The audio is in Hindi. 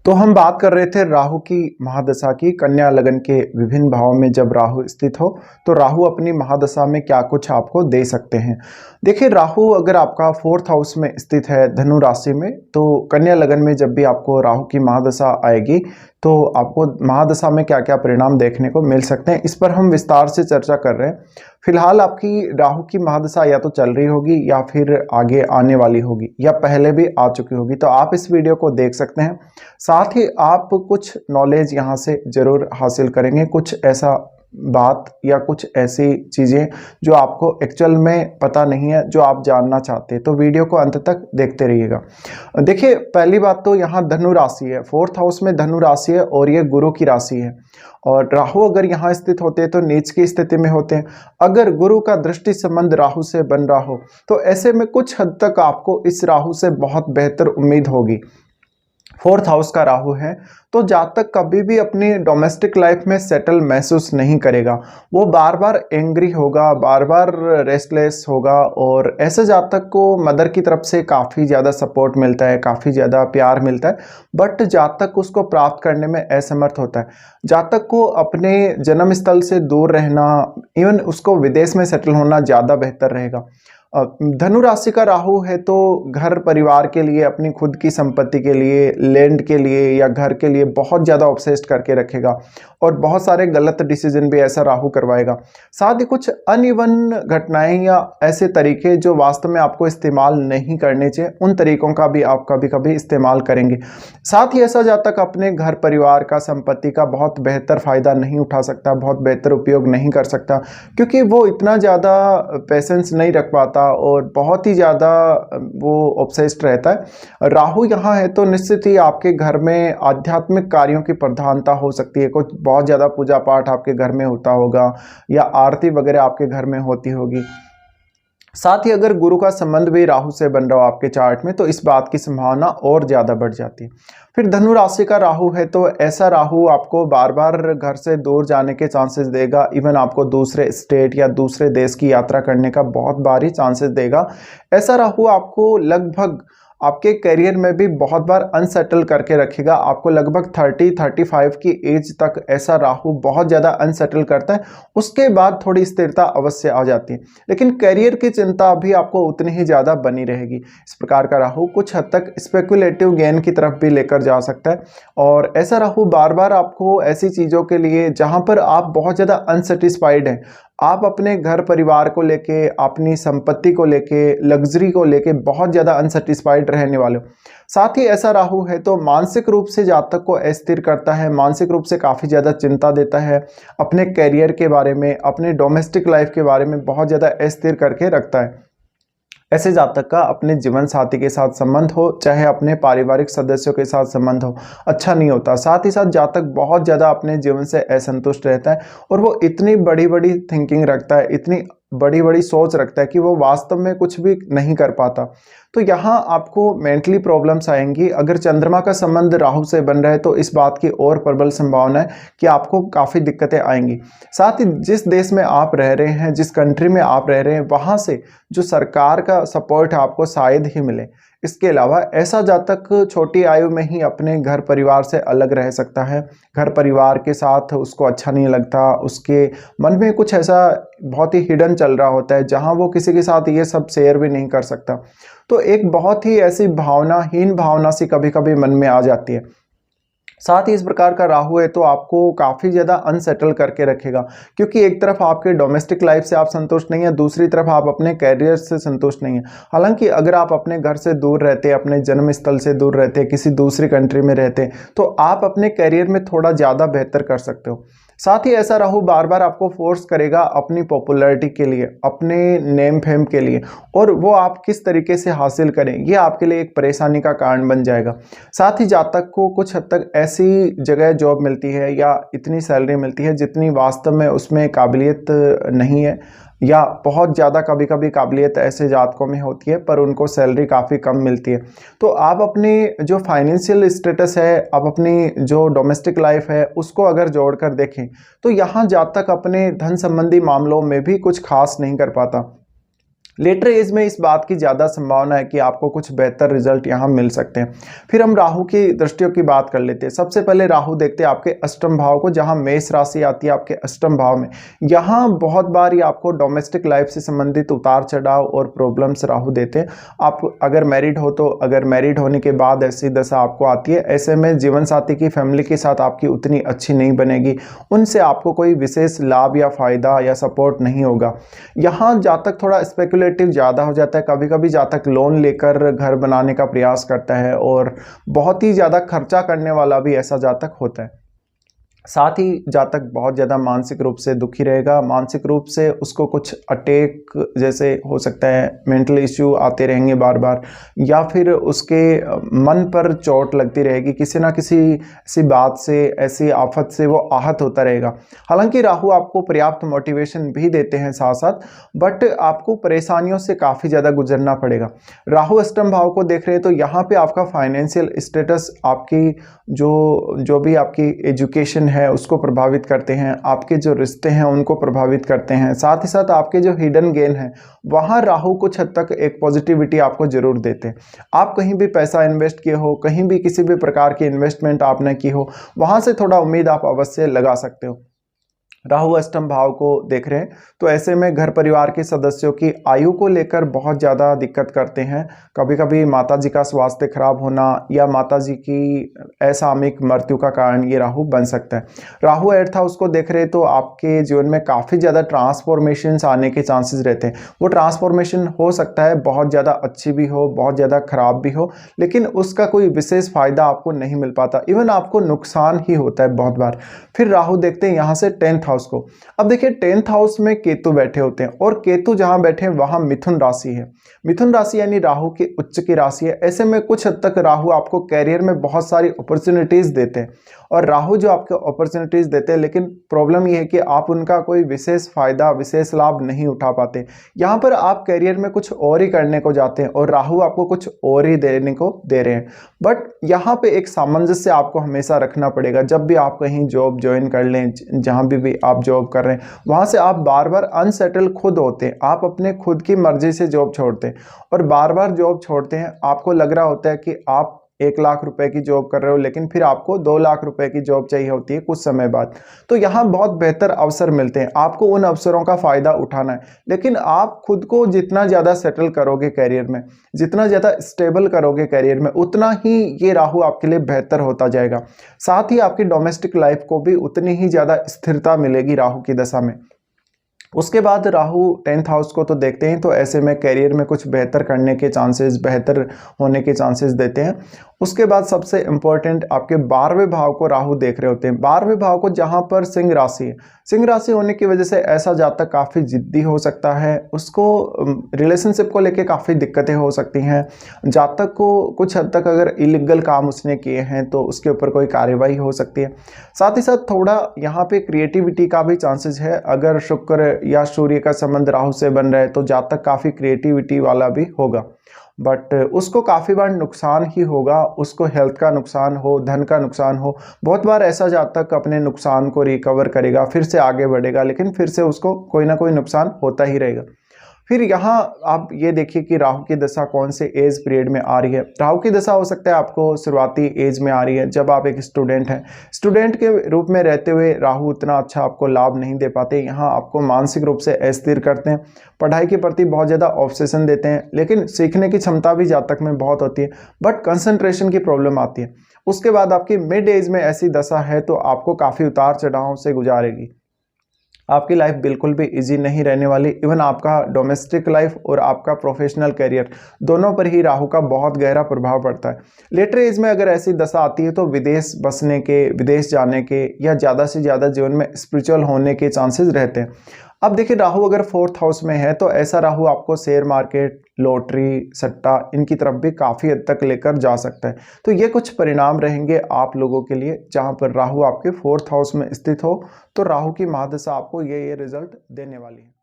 तो हम बात कर रहे थे राहु की महादशा की। कन्या लगन के विभिन्न भावों में जब राहु स्थित हो तो राहु अपनी महादशा में क्या कुछ आपको दे सकते हैं। देखिए, राहु अगर आपका 4th हाउस में स्थित है धनु राशि में, तो कन्या लगन में जब भी आपको राहु की महादशा आएगी तो आपको महादशा में क्या क्या परिणाम देखने को मिल सकते हैं, इस पर हम विस्तार से चर्चा कर रहे हैं। फिलहाल आपकी राहु की महादशा या तो चल रही होगी या फिर आगे आने वाली होगी या पहले भी आ चुकी होगी, तो आप इस वीडियो को देख सकते हैं। साथ ही आप कुछ नॉलेज यहाँ से ज़रूर हासिल करेंगे, कुछ ऐसा बात या कुछ ऐसी चीज़ें जो आपको एक्चुअल में पता नहीं है, जो आप जानना चाहते हैं, तो वीडियो को अंत तक देखते रहिएगा। देखिए, पहली बात तो यहाँ धनु राशि है, 4th हाउस में धनु राशि है और ये गुरु की राशि है। और राहु अगर यहाँ स्थित होते हैं तो नीच की स्थिति में होते हैं। अगर गुरु का दृष्टि संबंध राहु से बन रहा हो तो ऐसे में कुछ हद तक आपको इस राहु से बहुत बेहतर उम्मीद होगी। 4th हाउस का राहु है तो जातक कभी भी अपनी डोमेस्टिक लाइफ में सेटल महसूस नहीं करेगा। वो बार बार एंग्री होगा, बार बार रेस्टलेस होगा और ऐसे जातक को मदर की तरफ से काफ़ी ज़्यादा सपोर्ट मिलता है, काफ़ी ज़्यादा प्यार मिलता है, बट जातक उसको प्राप्त करने में असमर्थ होता है। जातक को अपने जन्म स्थल से दूर रहना, इवन उसको विदेश में सेटल होना ज़्यादा बेहतर रहेगा। धनु राशि का राहु है तो घर परिवार के लिए, अपनी खुद की संपत्ति के लिए, लैंड के लिए या घर के लिए बहुत ज़्यादा ऑब्सेस्ड करके रखेगा और बहुत सारे गलत डिसीजन भी ऐसा राहु करवाएगा। साथ ही कुछ अनइवन घटनाएं या ऐसे तरीके जो वास्तव में आपको इस्तेमाल नहीं करने चाहिए, उन तरीकों का भी आप कभी कभी इस्तेमाल करेंगे। साथ ही ऐसा जातक अपने घर परिवार का, संपत्ति का बहुत बेहतर फ़ायदा नहीं उठा सकता, बहुत बेहतर उपयोग नहीं कर सकता, क्योंकि वो इतना ज़्यादा पेशेंस नहीं रख पाता और बहुत ही ज़्यादा वो ऑब्सेस्ड रहता है। राहु यहाँ है तो निश्चित ही आपके घर में आध्यात्मिक कार्यों की प्रधानता हो सकती है। कुछ बहुत ज़्यादा पूजा पाठ आपके घर में होता होगा या आरती वगैरह आपके घर में होती होगी। साथ ही अगर गुरु का संबंध भी राहु से बन रहा हो आपके चार्ट में तो इस बात की संभावना और ज़्यादा बढ़ जाती है। फिर धनु राशि का राहु है तो ऐसा राहु आपको बार बार घर से दूर जाने के चांसेस देगा, इवन आपको दूसरे स्टेट या दूसरे देश की यात्रा करने का बहुत बारी चांसेस देगा। ऐसा राहु आपको लगभग आपके करियर में भी बहुत बार अनसेटल करके रखेगा। आपको लगभग 30-35 की एज तक ऐसा राहु बहुत ज़्यादा अनसेटल करता है, उसके बाद थोड़ी स्थिरता अवश्य आ जाती है, लेकिन करियर की चिंता भी आपको उतनी ही ज़्यादा बनी रहेगी। इस प्रकार का राहु कुछ हद तक स्पेकुलेटिव गेन की तरफ भी लेकर जा सकता है और ऐसा राहु बार बार आपको ऐसी चीज़ों के लिए जहाँ पर आप बहुत ज़्यादा अनसेटिस्फाइड हैं, आप अपने घर परिवार को लेके, अपनी संपत्ति को लेके, लग्जरी को लेके बहुत ज़्यादा अनसेटिस्फाइड रहने वाले हो। साथ ही ऐसा राहु है तो मानसिक रूप से जातक को अस्थिर करता है, मानसिक रूप से काफ़ी ज़्यादा चिंता देता है, अपने कैरियर के बारे में, अपने डोमेस्टिक लाइफ के बारे में बहुत ज़्यादा अस्थिर करके रखता है। ऐसे जातक का अपने जीवन साथी के साथ संबंध हो, चाहे अपने पारिवारिक सदस्यों के साथ संबंध हो, अच्छा नहीं होता। साथ ही साथ जातक बहुत ज़्यादा अपने जीवन से असंतुष्ट रहता है और वो इतनी बड़ी बड़ी थिंकिंग रखता है, इतनी बड़ी बड़ी सोच रखता है कि वो वास्तव में कुछ भी नहीं कर पाता। तो यहाँ आपको मेंटली प्रॉब्लम्स आएंगी। अगर चंद्रमा का संबंध राहु से बन रहा है तो इस बात की और प्रबल संभावना है कि आपको काफ़ी दिक्कतें आएंगी। साथ ही जिस देश में आप रह रहे हैं, जिस कंट्री में आप रह रहे हैं, वहाँ से जो सरकार का सपोर्ट है आपको शायद ही मिले। इसके अलावा ऐसा जातक छोटी आयु में ही अपने घर परिवार से अलग रह सकता है। घर परिवार के साथ उसको अच्छा नहीं लगता, उसके मन में कुछ ऐसा बहुत ही हिडन चल रहा होता है जहां वो किसी के साथ ये सब शेयर भी नहीं कर सकता। तो एक बहुत ही ऐसी भावनाहीन भावना सी कभी कभी मन में आ जाती है। साथ ही इस प्रकार का राहु है तो आपको काफ़ी ज़्यादा अनसेटल करके रखेगा, क्योंकि एक तरफ आपके डोमेस्टिक लाइफ से आप संतुष्ट नहीं है, दूसरी तरफ आप अपने कैरियर से संतुष्ट नहीं है। हालांकि अगर आप अपने घर से दूर रहते, अपने जन्म स्थल से दूर रहते, किसी दूसरी कंट्री में रहते, तो आप अपने कैरियर में थोड़ा ज़्यादा बेहतर कर सकते हो। साथ ही ऐसा राहु बार बार आपको फोर्स करेगा अपनी पॉपुलैरिटी के लिए, अपने नेम फेम के लिए, और वो आप किस तरीके से हासिल करें ये आपके लिए एक परेशानी का कारण बन जाएगा। साथ ही जातक को कुछ हद तक ऐसी जगह जॉब मिलती है या इतनी सैलरी मिलती है जितनी वास्तव में उसमें काबिलियत नहीं है, या बहुत ज़्यादा कभी कभी काबिलियत ऐसे जातकों में होती है पर उनको सैलरी काफ़ी कम मिलती है। तो आप अपनी जो फाइनेंशियल स्टेटस है, आप अपनी जो डोमेस्टिक लाइफ है, उसको अगर जोड़कर देखें तो यहाँ जातक अपने धन संबंधी मामलों में भी कुछ खास नहीं कर पाता। लेटर एज में इस बात की ज़्यादा संभावना है कि आपको कुछ बेहतर रिजल्ट यहाँ मिल सकते हैं। फिर हम राहु की दृष्टियों की बात कर लेते हैं। सबसे पहले राहु देखते हैं आपके अष्टम भाव को, जहाँ मेष राशि आती है आपके अष्टम भाव में। यहाँ बहुत बार ये आपको डोमेस्टिक लाइफ से संबंधित उतार चढ़ाव और प्रॉब्लम्स राहु देते हैं। आप अगर मैरिड हो तो अगर मैरिड होने के बाद ऐसी दशा आपको आती है, ऐसे में जीवन साथी की फैमिली के साथ आपकी उतनी अच्छी नहीं बनेगी, उनसे आपको कोई विशेष लाभ या फायदा या सपोर्ट नहीं होगा। यहाँ जातक थोड़ा स्पेकुलेटिव ज़्यादा हो जाता है, कभी कभी जातक लोन लेकर घर बनाने का प्रयास करता है और बहुत ही ज़्यादा खर्चा करने वाला भी ऐसा जातक होता है। साथ ही जातक बहुत ज़्यादा मानसिक रूप से दुखी रहेगा, मानसिक रूप से उसको कुछ अटैक जैसे हो सकता है, मेंटल इश्यू आते रहेंगे बार बार, या फिर उसके मन पर चोट लगती रहेगी, किसी ना किसी ऐसी बात से, ऐसी आफत से वो आहत होता रहेगा। हालांकि राहु आपको पर्याप्त मोटिवेशन भी देते हैं साथ साथ, बट आपको परेशानियों से काफ़ी ज़्यादा गुजरना पड़ेगा। राहु अष्टम भाव को देख रहे हैं तो यहाँ पे आपका फाइनेंशियल स्टेटस, आपकी जो भी आपकी एजुकेशन है उसको प्रभावित करते हैं, आपके जो रिश्ते हैं उनको प्रभावित करते हैं, साथ ही साथ आपके जो हिडन गेन है वहाँ राहु कुछ हद तक एक पॉजिटिविटी आपको जरूर देते हैं। आप कहीं भी पैसा इन्वेस्ट किए हो, कहीं भी किसी भी प्रकार की इन्वेस्टमेंट आपने की हो, वहाँ से थोड़ा उम्मीद आप अवश्य लगा सकते हो। राहु अष्टम भाव को देख रहे हैं तो ऐसे में घर परिवार के सदस्यों की आयु को लेकर बहुत ज़्यादा दिक्कत करते हैं। कभी कभी माता जी का स्वास्थ्य खराब होना या माता जी की असामयिक मृत्यु का कारण ये राहु बन सकता है। राहु एर्थ हाउस को देख रहे हैं तो आपके जीवन में काफ़ी ज़्यादा ट्रांसफॉर्मेशंस आने के चांसेस रहते हैं। वो ट्रांसफॉर्मेशन हो सकता है बहुत ज़्यादा अच्छी भी हो, बहुत ज़्यादा खराब भी हो, लेकिन उसका कोई विशेष फायदा आपको नहीं मिल पाता, इवन आपको नुकसान ही होता है बहुत बार। फिर राहु देखते हैं यहाँ से 10th हाउस को। अब देखिए 10th हाउस में केतु बैठे होते हैं और केतु जहां बैठे हैं वहां मिथुन राशि है। मिथुन राशि यानी राहु की उच्च की राशि है। ऐसे में कुछ हद तक राहु आपको कैरियर में बहुत सारी अपॉर्चुनिटीज देते हैं, और राहु जो आपको अपॉर्चुनिटीज देते हैं, लेकिन प्रॉब्लम यह है कि आप उनका कोई विशेष फायदा, विशेष लाभ नहीं उठा पाते। यहाँ पर आप कैरियर में कुछ और ही करने को जाते हैं और राहु आपको कुछ और ही देने को दे रहे हैं। बट यहाँ पे एक सामंजस्य आपको हमेशा रखना पड़ेगा। जब भी आप कहीं जॉब ज्वाइन कर लें, जहाँ भी आप जॉब कर रहे हैं वहाँ से आप बार बार अनसेटल खुद होते हैं, आप अपने खुद की मर्जी से जॉब छोड़ते हैं और बार बार जॉब छोड़ते हैं। आपको लग रहा होता है कि आप 1 लाख रुपए की जॉब कर रहे हो, लेकिन फिर आपको 2 लाख रुपए की जॉब चाहिए होती है कुछ समय बाद। तो यहाँ बहुत बेहतर अवसर मिलते हैं, आपको उन अवसरों का फायदा उठाना है। लेकिन आप खुद को जितना ज़्यादा सेटल करोगे कैरियर में, जितना ज़्यादा स्टेबल करोगे कैरियर में, उतना ही ये राहु आपके लिए बेहतर होता जाएगा। साथ ही आपकी डोमेस्टिक लाइफ को भी उतनी ही ज़्यादा स्थिरता मिलेगी राहु की दशा में। उसके बाद राहु 10th हाउस को तो देखते हैं तो ऐसे में कैरियर में कुछ बेहतर करने के चांसेस, बेहतर होने के चांसेस देते हैं। उसके बाद सबसे इंपॉर्टेंट आपके 12वें भाव को राहु देख रहे होते हैं। 12वें भाव को जहां पर सिंह राशि है, सिंह राशि होने की वजह से ऐसा जातक काफ़ी जिद्दी हो सकता है, उसको रिलेशनशिप को लेके काफ़ी दिक्कतें हो सकती हैं। जातक को कुछ हद तक अगर इलीगल काम उसने किए हैं तो उसके ऊपर कोई कार्यवाही हो सकती है। साथ ही साथ थोड़ा यहाँ पे क्रिएटिविटी का भी चांसेस है। अगर शुक्र या सूर्य का संबंध राहु से बन रहा है तो जातक काफ़ी क्रिएटिविटी वाला भी होगा, बट उसको काफ़ी बार नुकसान ही होगा। उसको हेल्थ का नुकसान हो, धन का नुकसान हो, बहुत बार ऐसा जातक अपने नुकसान को रिकवर करेगा, फिर से आगे बढ़ेगा, लेकिन फिर से उसको कोई ना कोई नुकसान होता ही रहेगा। फिर यहाँ आप ये देखिए कि राहु की दशा कौन से एज पीरियड में आ रही है। राहु की दशा हो सकता है आपको शुरुआती एज में आ रही है, जब आप एक स्टूडेंट हैं। स्टूडेंट के रूप में रहते हुए राहु उतना अच्छा आपको लाभ नहीं दे पाते। यहाँ आपको मानसिक रूप से अस्थिर करते हैं, पढ़ाई के प्रति बहुत ज़्यादा ऑब्सेशन देते हैं, लेकिन सीखने की क्षमता भी जातक में बहुत होती है, बट कंसंट्रेशन की प्रॉब्लम आती है। उसके बाद आपकी मिड एज में ऐसी दशा है तो आपको काफ़ी उतार चढ़ाव से गुजारेगी। आपकी लाइफ बिल्कुल भी इजी नहीं रहने वाली। इवन आपका डोमेस्टिक लाइफ और आपका प्रोफेशनल करियर दोनों पर ही राहु का बहुत गहरा प्रभाव पड़ता है। लेटर एज में अगर ऐसी दशा आती है तो विदेश बसने के, विदेश जाने के या ज़्यादा से ज़्यादा जीवन में स्पिरिचुअल होने के चांसेस रहते हैं। अब देखिए राहु अगर 4th हाउस में है तो ऐसा राहु आपको शेयर मार्केट, लॉटरी, सट्टा इनकी तरफ भी काफ़ी हद तक लेकर जा सकता है। तो ये कुछ परिणाम रहेंगे आप लोगों के लिए जहाँ पर राहु आपके 4th हाउस में स्थित हो। तो राहु की महादशा आपको ये रिजल्ट देने वाली है।